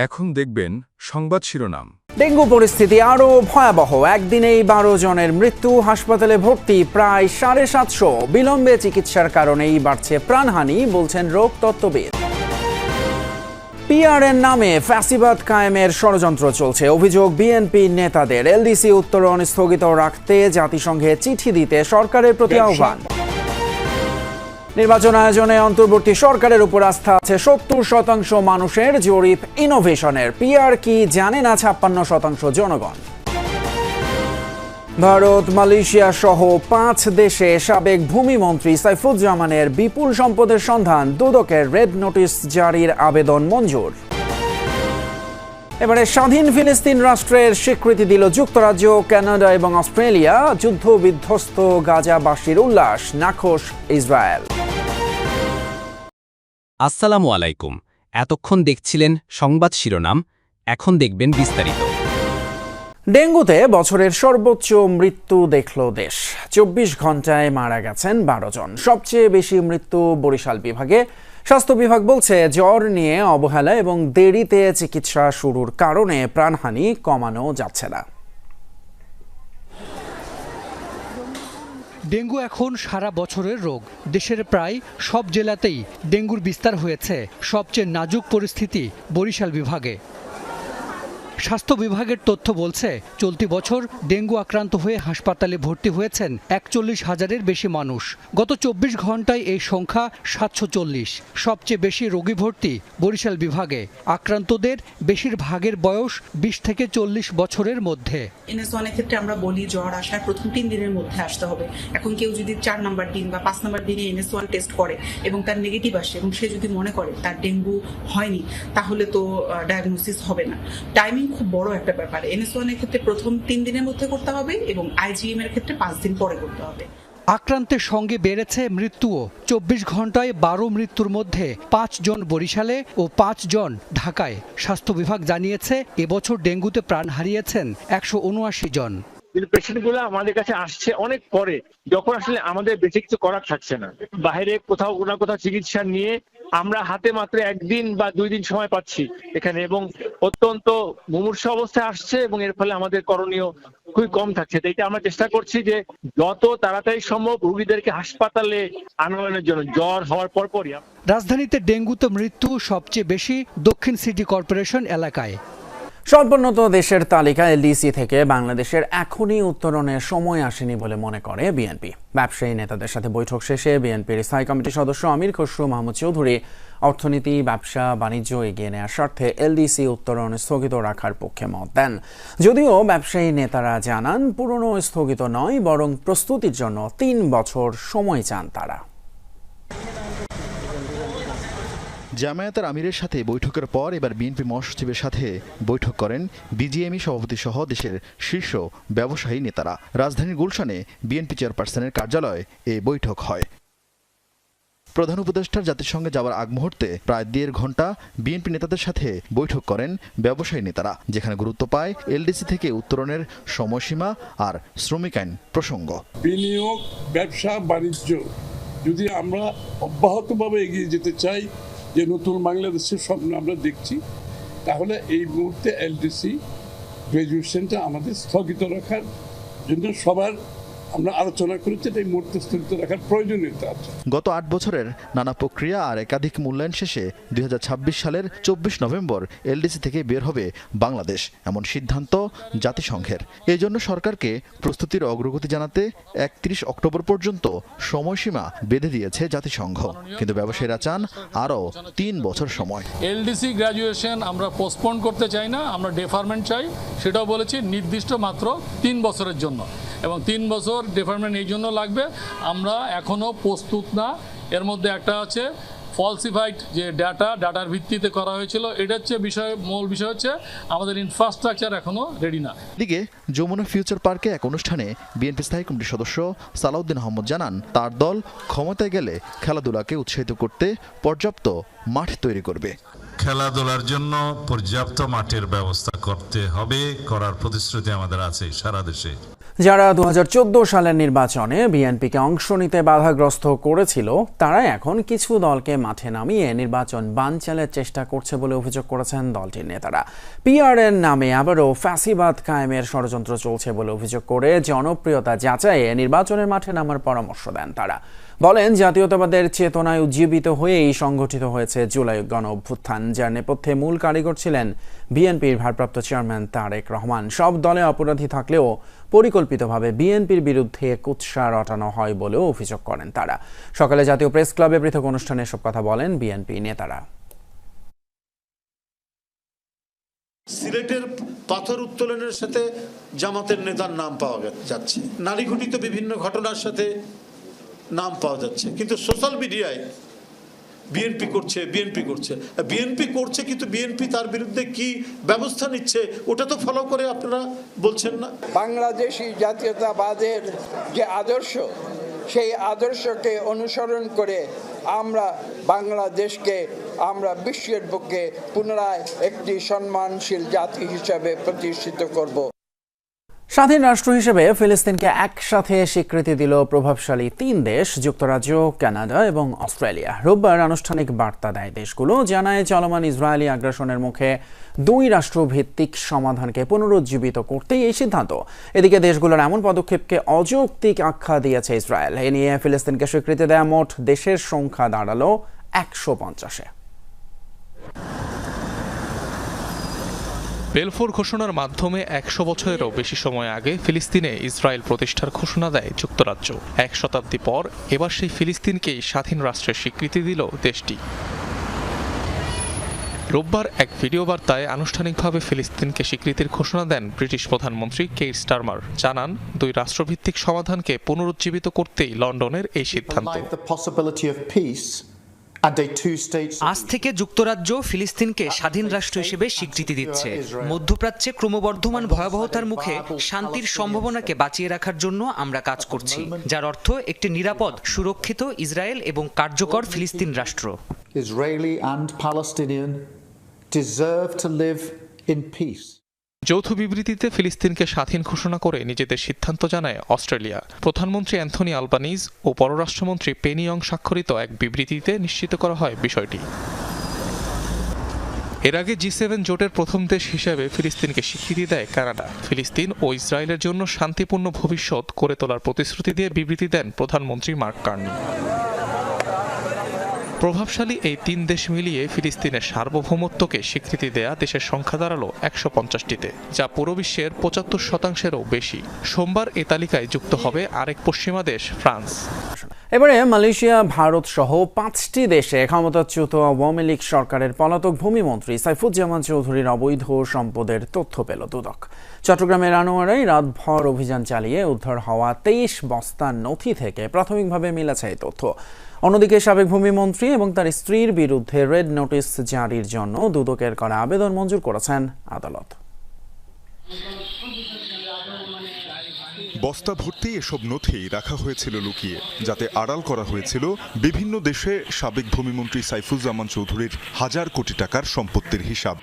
এখন দেখবেন সংবাদ শিরোনাম। ডেঙ্গু পরিস্থিতি আরও ভয়াবহ। একদিনেই 12 জনের মৃত্যু, হাসপাতালে ভর্তি প্রায় 750। বিলম্বে চিকিৎসার কারণেই বাড়ছে প্রাণহানি, বলছেন রোগ তত্ত্ববিদ। পিআরএন নামে ফ্যাসিবাদ কায়েমের ষড়যন্ত্র চলছে, অভিযোগ বিএনপি নেতাদের। এলডিসি উত্তরণ স্থগিত রাখতে জাতিসংঘে চিঠি দিতে সরকারের প্রতি আহ্বান। নির্বাচন আয়োজনে অন্তর্বর্তী সরকারের উপর আস্থা আছে 70% মানুষের, জরিপ ইনোভেশনের। পিআর কি জানে না 56% জনগণ। ভারত, মালয়েশিয়া সহ 5 দেশে সাবেক ভূমিমন্ত্রী সাইফুজ্জামানের বিপুল সম্পদের সন্ধান, দুদকের রেড নোটিশ জারির আবেদন মঞ্জুর। এবারে স্বাধীন ফিলিস্তিন রাষ্ট্রের স্বীকৃতি দিল যুক্তরাজ্য, কানাডা এবং অস্ট্রেলিয়া। যুদ্ধ বিধ্বস্ত গাজাবাসীর উল্লাস, নাখোশ ইসরায়েল। আসসালামু আলাইকুম। এতক্ষণ দেখছিলেন সংবাদ শিরোনাম, এখন দেখবেন বিস্তারিত। ডেঙ্গুতে বছরের সর্বোচ্চ মৃত্যু দেখল দেশ। 24 ঘন্টায় মারা গেছেন 12 জন। সবচেয়ে বেশি মৃত্যু বরিশাল বিভাগে। স্বাস্থ্য বিভাগ বলছে, জ্বর নিয়ে অবহেলা এবং দেরিতে চিকিৎসা শুরুর কারণে প্রাণহানি কমানো যাচ্ছে না। ডেঙ্গু এখন সারা বছরের রোগ। দেশের প্রায় সব জেলাতেই ডেঙ্গুর বিস্তার হয়েছে। সবচেয়ে নাজুক পরিস্থিতি বরিশাল বিভাগে। স্বাস্থ্য বিভাগের তথ্য বলছে, চলতি বছর ডেঙ্গু আক্রান্ত হয়ে হাসপাতালে ভর্তি হয়েছেন 41,000-এর বেশি মানুষ। গত 24 ঘন্টায় এই সংখ্যা 740। সবচেয়ে বেশি রোগী ভর্তি বরিশাল বিভাগে। আক্রান্তদের বেশিরভাগের বয়স 20 থেকে 40 বছরের মধ্যে। NS1 এর ক্ষেত্রে আমরা বলি জ্বর আসার প্রথম 3 দিনের মধ্যে আসতে হবে। এখন কেউ যদি 4 নাম্বার দিন বা 5 নাম্বার দিনে NS1 টেস্ট করে এবং তার নেগেটিভ আসে এবং সে যদি মনে করে তার ডেঙ্গু হয়নি, তাহলে তো ডায়াগনোসিস হবে না। টাইমিং খুব বড় একটা ব্যাপার। NS1 এর ক্ষেত্রে প্রথম 3 দিনের মধ্যে করতে হবে এবং IgM এর ক্ষেত্রে 5 দিন পরে করতে হবে। আক্রান্তের সঙ্গে বেড়েছে মৃত্যুও। 24 ঘন্টায় 12 মৃত্যুর মধ্যে 5 জন বরিশালে ও 5 জন ঢাকায়। স্বাস্থ্য বিভাগ জানিয়েছে, এবছর ডেঙ্গুতে প্রাণ হারিয়েছেন 179 জন। কিন্তু পেশেন্টগুলো আমাদের কাছে আসছে অনেক পরে, যখন আসলে আমাদের বেশি কিছু করার থাকছে না। বাইরে কোথাও না কোথাও চিকিৎসা নিয়ে আমরা হাতে মাত্র 1 দিন বা 2 দিন সময় পাচ্ছি এখানে, এবং অত্যন্ত মুমূর্ষু অবস্থায় আসছে এবং এর ফলে আমাদের করণীয় খুবই কম থাকছে। এটা আমরা চেষ্টা করছি যে যত তাড়াতাড়ি সম্ভব রোগীদেরকে হাসপাতালে আনয়নের জন্য, জ্বর হওয়ার পরপরই। রাজধানীতে ডেঙ্গুতে মৃত্যু সবচেয়ে বেশি দক্ষিণ সিটি কর্পোরেশন এলাকায়। স্বল্পোন্নত দেশের তালিকায় এলডিসি থেকে বাংলাদেশের এখনই উত্তরণের সময় আসেনি বলে মনে করে বিএনপি। ব্যবসায়ী নেতাদের সাথে বৈঠক শেষে বিএনপির স্থায়ী কমিটির সদস্য আমির খসরু মাহমুদ চৌধুরী অর্থনীতি, ব্যবসা বাণিজ্য এগিয়ে নেওয়ার স্বার্থে এলডিসি উত্তরণ স্থগিত রাখার পক্ষে মত দেন। যদিও ব্যবসায়ী নেতারা জানান, পুরনো স্থগিত নয়, বরং প্রস্তুতির জন্য 3 বছর সময় চান তারা। জামায়াতের আমিরের সাথে বৈঠকের পর এবার বিএনপি মহাসচিবের সাথে বৈঠক করেন বিজিএমই সভাপতি সহ দেশের শীর্ষ ব্যবসায়ী নেতারা। রাজধানীর গুলশানে বিএনপি চেয়ারপারসনের কার্যালয়ে এই বৈঠক হয়। প্রধান উপদেষ্টার জাতিসংঘে যাওয়ার আগ মুহূর্তে প্রায় 1.5 ঘন্টা বিএনপি নেতাদের সাথে বৈঠক করেন ব্যবসায়ী নেতারা, যেখানে গুরুত্ব পায় এলডিসি থেকে উত্তরণের সময়সীমা আর শ্রমিক আইন প্রসঙ্গ। বিনিয়োগ, ব্যবসা বাণিজ্য যদি আমরা অব্যাহতভাবে এগিয়ে যেতে চাই, যে নতুন বাংলাদেশের স্বপ্ন আমরা দেখছি, তাহলে এই মুহূর্তে এলডিসি গ্র্যাজুয়েশনটা আমাদের স্থগিত রাখার জন্য সবার আমরা আলোচনা করেছি। এই মুহূর্তে স্থগিত রাখার প্রয়োজনীয়তা আছে। গত 8 বছরের নানা প্রক্রিয়া আর একাধিক মূল্যায়ন শেষে 2026 সালের 24 নভেম্বর এলডিসি থেকে বের হবে বাংলাদেশ, এমন সিদ্ধান্ত জাতিসংঘের। এই জন্য সরকারকে প্রস্তুতির অগ্রগতি জানাতে 31 অক্টোবর পর্যন্ত সময়সীমা বেঁধে দিয়েছে জাতিসংঘ। কিন্তু ব্যবসায়ীরা চান আরও 3 বছর সময়। এলডিসি গ্র্যাজুয়েশন আমরা পোস্টপোন করতে চাই না, আমরা ডেফারমেন্ট চাই। সেটাও বলেছি, নির্দিষ্ট মাত্র 3 বছরের জন্য, এবং 3 বছর ডেফারমেন্ট এই জন্য লাগবে, আমরা এখনো প্রস্তুত না। এর মধ্যে একটা আছে ফলসিফাইড যে ডাটার ভিত্তিতে করা হয়েছিল, এটা হচ্ছে মূল বিষয় হচ্ছে আমাদের ইনফ্রাস্ট্রাকচার এখনো রেডি না। এদিকে যমুনা ফিউচার পার্কে এক অনুষ্ঠানে বিএনপি স্থায়ী কমিটির সদস্য সালাউদ্দিন আহমদ জানান, তার দল ক্ষমতায় গেলে খেলাধুলাকে উৎসাহিত করতে পর্যাপ্ত মাঠ তৈরি করবে। খেলাধুলার জন্য পর্যাপ্ত মাঠের ব্যবস্থা করতে হবে, করার প্রতিশ্রুতি আমাদের আছে সারা দেশে। যারা 2014 সালের নির্বাচনে বিএনপিকে অংশ নিতে বাধাগ্রস্ত করেছিল তারা এখন কিছু দলকে মাঠে নামিয়ে নির্বাচন বানচালের চেষ্টা করছে বলে অভিযোগ করেছেন দলটির নেতারা। পিআরএর নামে আবারও ফ্যাসিবাদ কায়েমের ষড়যন্ত্র চলছে বলে অভিযোগ করে জনপ্রিয়তা যাচাইয়ে নির্বাচনের মাঠে নামার পরামর্শ দেন তারা। বলেন, জাতীয়তাবাদের চেতনায় উজ্জীবিত হয়েই সংগঠিত হয়েছে জুলাই গণ অভ্যুত্থান, যার নেপথ্যে মূল কারিগর ছিলেন বিএনপির ভারপ্রাপ্ত চেয়ারম্যান তারেক রহমান। সব দলে অপরাধী থাকলেও পরিকল্পিতভাবে বিএনপির বিরুদ্ধে কুৎসা রটানো হয় বলেও অভিযোগ করেন তারা। সকালে জাতীয় প্রেস ক্লাবে পৃথক অনুষ্ঠানে এসব কথা বলেন বিএনপি নেতারা। সিলেটের পাথর উত্তোলনের সাথে জামাতের নেতার নাম পাওয়া যাচ্ছে, নারী ঘটিত বিভিন্ন ঘটনার সাথে নাম পাওয়া যাচ্ছে, কিন্তু সোশ্যাল মিডিয়ায় বিএনপি করছে কিন্তু বিএনপি তার বিরুদ্ধে কি ব্যবস্থা নিচ্ছে ওটা তো ফলো করে আপনারা বলছেন না। বাংলাদেশি জাতীয়তাবাদের যে আদর্শ, সেই আদর্শকে অনুসরণ করে আমরা বাংলাদেশকে বিশ্বের বুকে পুনরায় একটি সম্মানশীল জাতি হিসাবে প্রতিষ্ঠিত করব। স্বাধীন রাষ্ট্র হিসেবে ফিলিস্তিনকে একসাথে স্বীকৃতি দিল প্রভাবশালী 3 দেশ, যুক্তরাজ্য, কানাডা এবং অস্ট্রেলিয়া। রোববার আনুষ্ঠানিক বার্তা দেয় দেশগুলো, জানায় চলমান ইসরায়েলি আগ্রাসনের মুখে 2 রাষ্ট্রভিত্তিক সমাধানকে পুনরুজ্জীবিত করতেই এই সিদ্ধান্ত। এদিকে দেশগুলোর এমন পদক্ষেপকে অযৌক্তিক আখ্যা দিয়েছে ইসরায়েল। এ নিয়ে ফিলিস্তিনকে স্বীকৃতি দেয়া মোট দেশের সংখ্যা দাঁড়ালো 150-এ। বেলফোর ঘোষণার মাধ্যমে 100 বছরেরও বেশি সময় আগে ফিলিস্তিনে ইসরায়েল প্রতিষ্ঠার ঘোষণা দেয় যুক্তরাজ্য। 1 শতাব্দী পর এবার সেই ফিলিস্তিনকেই স্বাধীন রাষ্ট্রের স্বীকৃতি দিল দেশটি। রোববার এক ভিডিও বার্তায় আনুষ্ঠানিকভাবে ফিলিস্তিনকে স্বীকৃতির ঘোষণা দেন ব্রিটিশ প্রধানমন্ত্রী কেইর স্টারমার। জানান, 2 রাষ্ট্রভিত্তিক সমাধানকে পুনরুজ্জীবিত করতেই লন্ডনের এই সিদ্ধান্ত। আজ থেকে যুক্তরাজ্য ফিলিস্তিনকে স্বাধীন রাষ্ট্র হিসেবে স্বীকৃতি দিচ্ছে। মধ্যপ্রাচ্যে ক্রমবর্ধমান ভয়াবহতার মুখে শান্তির সম্ভাবনাকে বাঁচিয়ে রাখার জন্য আমরা কাজ করছি, যার অর্থ একটি নিরাপদ, সুরক্ষিত ইসরায়েল এবং কার্যকর ফিলিস্তিন রাষ্ট্র। Israeli and Palestinian deserve to live in peace. যৌথ বিবৃতিতে ফিলিস্তিনকে স্বাধীন ঘোষণা করে নিজেদের সিদ্ধান্ত জানায় অস্ট্রেলিয়া। প্রধানমন্ত্রী অ্যান্থনি আলবানিজ ও পররাষ্ট্রমন্ত্রী পেনি ইয়ং স্বাক্ষরিত এক বিবৃতিতে নিশ্চিত করা হয় বিষয়টি। এর আগে G7 জোটের প্রথম দেশ হিসেবে ফিলিস্তিনকে স্বীকৃতি দেয় কানাডা। ফিলিস্তিন ও ইসরায়েলের জন্য শান্তিপূর্ণ ভবিষ্যৎ গড়ে তোলার প্রতিশ্রুতি দিয়ে বিবৃতি দেন প্রধানমন্ত্রী মার্ক কার্নি। প্রভাবশালী এই 3 দেশ মিলিয়ে ফিলিস্তিনের সার্বভৌমত্বকে স্বীকৃতি দেয়া দেশের সংখ্যা দাঁড়ালো 150টিতে, যা পুরো বিশ্বের 75%-এরও বেশি। সোমবার এ তালিকায় যুক্ত হবে আরেক পশ্চিমা দেশ, ফ্রান্স। এবারে মালয়েশিয়া, ভারত সহ 5টি দেশে ক্ষমতাচ্যুত আওয়ামী লীগ সরকারের পলাতক ভূমিমন্ত্রী সাইফুজ্জামান চৌধুরীর অবৈধ সম্পদের তথ্য পেল দুদক। চট্টগ্রামের আনোয়ারায় রাতভর অভিযান চালিয়ে উদ্ধার হওয়া 23 বস্তা নথি থেকে প্রাথমিকভাবে মিলেছে এই তথ্য। অন্যদিকে সাবেক ভূমিমন্ত্রী এবং তার স্ত্রীর বিরুদ্ধে রেড নোটিশ জারির জন্য দুদকের করা আবেদন মঞ্জুর করেছেন আদালত। বস্তা ভর্তি এসব নথি রাখা হয়েছিল লুকিয়ে, যাতে আড়াল করা হয়েছিল বিভিন্ন দেশে সাবেক ভূমিমন্ত্রী সাইফুজ্জামান চৌধুরীর হাজার কোটি টাকার সম্পত্তির হিসাব।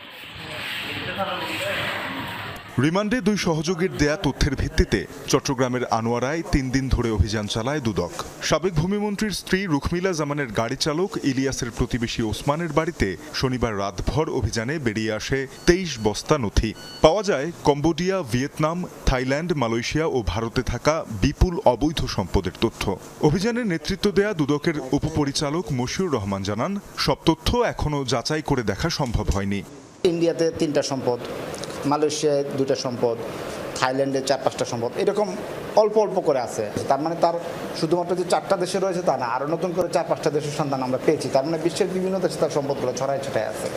রিমান্ডে 2 সহযোগীর দেয়া তথ্যের ভিত্তিতে চট্টগ্রামের আনোয়ারায় 3 দিন ধরে অভিযান চালায় দুদক। সাবেক ভূমিমন্ত্রীর স্ত্রী রুখমিলা জামানের গাড়ি চালক ইলিয়াসের প্রতিবেশী ওসমানের বাড়িতে শনিবার রাতভর অভিযানে বেরিয়ে আসে 23 বস্তা নথি। পাওয়া যায় কম্বোডিয়া, ভিয়েতনাম, থাইল্যান্ড, মালয়েশিয়া ও ভারতে থাকা বিপুল অবৈধ সম্পদের তথ্য। অভিযানের নেতৃত্ব দেয়া দুদকের উপপরিচালক মশিউর রহমান জানান, সব তথ্য এখনও যাচাই করে দেখা সম্ভব হয়নি। ইন্ডিয়াতে 3টা সম্পদ, মালয়েশিয়ায় 2টা সম্পদ, থাইল্যান্ডে 4-5টা সম্পদ, এরকম অল্প অল্প করে আছে। তার মানে তার শুধুমাত্র যে 4টা দেশে রয়েছে তা না, আরও নতুন করে 4-5টা দেশের সন্ধান আমরা পেয়েছি। তার মানে বিশ্বের বিভিন্ন দেশে তার সম্পদগুলো ছড়ায় ছিটায় আছে।